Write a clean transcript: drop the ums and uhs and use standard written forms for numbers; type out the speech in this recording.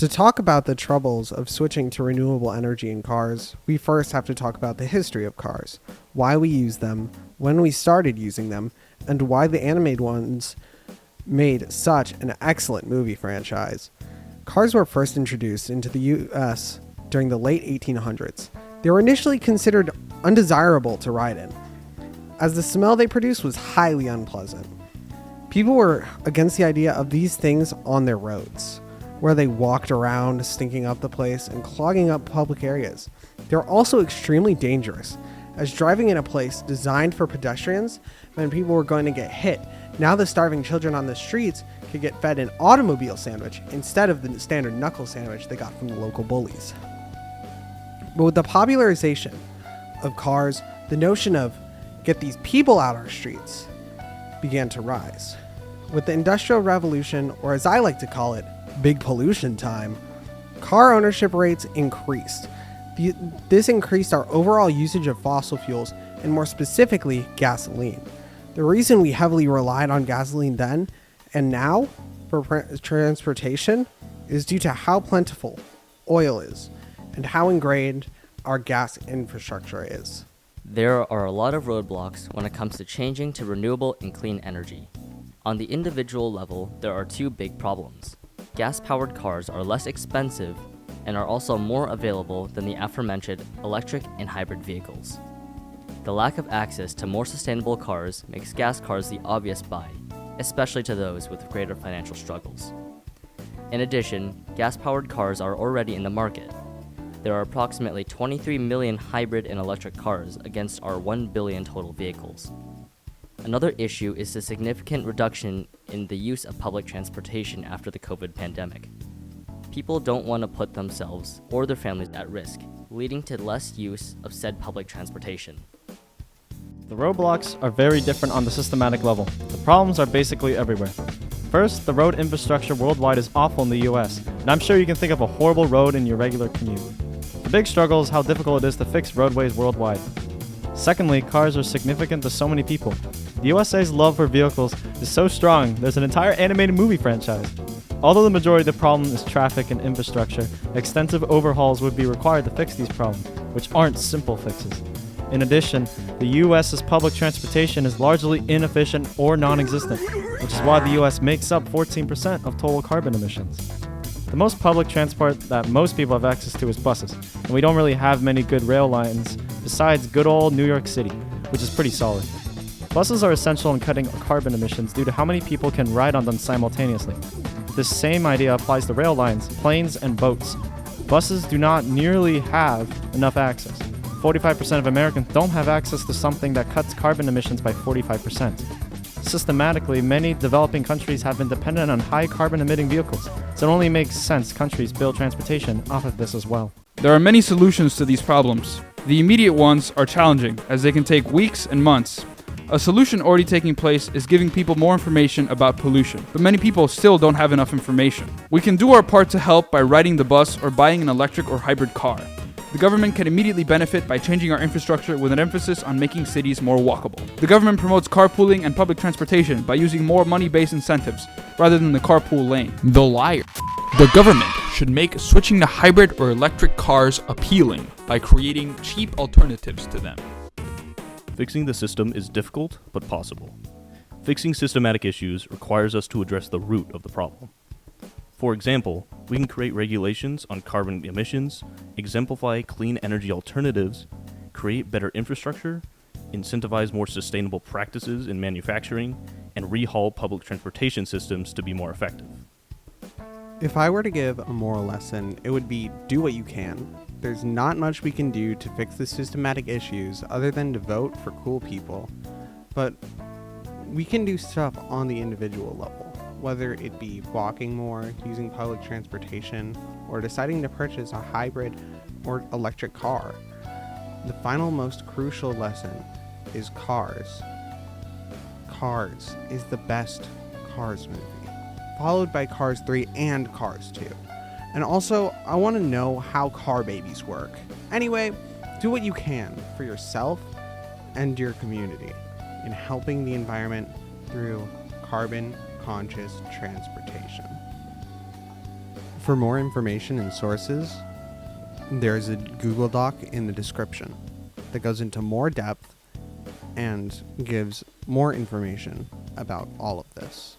To talk about the troubles of switching to renewable energy in cars, we first have to talk about the history of cars, why we use them, when we started using them, and why the animated ones made such an excellent movie franchise. Cars were first introduced into the US during the late 1800s. They were initially considered undesirable to ride in, as the smell they produced was highly unpleasant. People were against the idea of these things on their roads, where they walked around stinking up the place and clogging up public areas. They were also extremely dangerous, as driving in a place designed for pedestrians meant people were going to get hit. Now the starving children on the streets could get fed an automobile sandwich instead of the standard knuckle sandwich they got from the local bullies. But with the popularization of cars, the notion of get these people out our streets began to rise. With the Industrial Revolution, or as I like to call it, big pollution time, car ownership rates increased. This increased our overall usage of fossil fuels, and more specifically, gasoline. The reason we heavily relied on gasoline then and now for transportation is due to how plentiful oil is and how ingrained our gas infrastructure is. There are a lot of roadblocks when it comes to changing to renewable and clean energy. On the individual level, there are two big problems. Gas-powered cars are less expensive and are also more available than the aforementioned electric and hybrid vehicles. The lack of access to more sustainable cars makes gas cars the obvious buy, especially to those with greater financial struggles. In addition, gas-powered cars are already in the market. There are approximately 23 million hybrid and electric cars against our 1 billion total vehicles. Another issue is the significant reduction in the use of public transportation after the COVID pandemic. People don't want to put themselves or their families at risk, leading to less use of said public transportation. The roadblocks are very different on the systematic level. The problems are basically everywhere. First, the road infrastructure worldwide is awful in the US, and I'm sure you can think of a horrible road in your regular commute. The big struggle is how difficult it is to fix roadways worldwide. Secondly, cars are significant to so many people. The USA's love for vehicles is so strong, there's an entire animated movie franchise. Although the majority of the problem is traffic and infrastructure, extensive overhauls would be required to fix these problems, which aren't simple fixes. In addition, the US's public transportation is largely inefficient or non-existent, which is why the US makes up 14% of total carbon emissions. The most public transport that most people have access to is buses, and we don't really have many good rail lines besides good old New York City, which is pretty solid. Buses are essential in cutting carbon emissions due to how many people can ride on them simultaneously. This same idea applies to rail lines, planes, and boats. Buses do not nearly have enough access. 45% of Americans don't have access to something that cuts carbon emissions by 45%. Systematically, many developing countries have been dependent on high carbon emitting vehicles, so it only makes sense countries build transportation off of this as well. There are many solutions to these problems. The immediate ones are challenging, as they can take weeks and months. A solution already taking place is giving people more information about pollution, but many people still don't have enough information. We can do our part to help by riding the bus or buying an electric or hybrid car. The government can immediately benefit by changing our infrastructure with an emphasis on making cities more walkable. The government promotes carpooling and public transportation by using more money-based incentives rather than the carpool lane. The liar. The government should make switching to hybrid or electric cars appealing by creating cheap alternatives to them. Fixing the system is difficult, but possible. Fixing systematic issues requires us to address the root of the problem. For example, we can create regulations on carbon emissions, exemplify clean energy alternatives, create better infrastructure, incentivize more sustainable practices in manufacturing, and rehaul public transportation systems to be more effective. If I were to give a moral lesson, it would be do what you can. There's not much we can do to fix the systematic issues other than to vote for cool people, but we can do stuff on the individual level, whether it be walking more, using public transportation, or deciding to purchase a hybrid or electric car. The final most crucial lesson is Cars. Cars is the best Cars movie, followed by Cars 3 and Cars 2. And also, I want to know how car babies work. Anyway, do what you can for yourself and your community in helping the environment through carbon-conscious transportation. For more information and sources, there's a Google Doc in the description that goes into more depth and gives more information about all of this.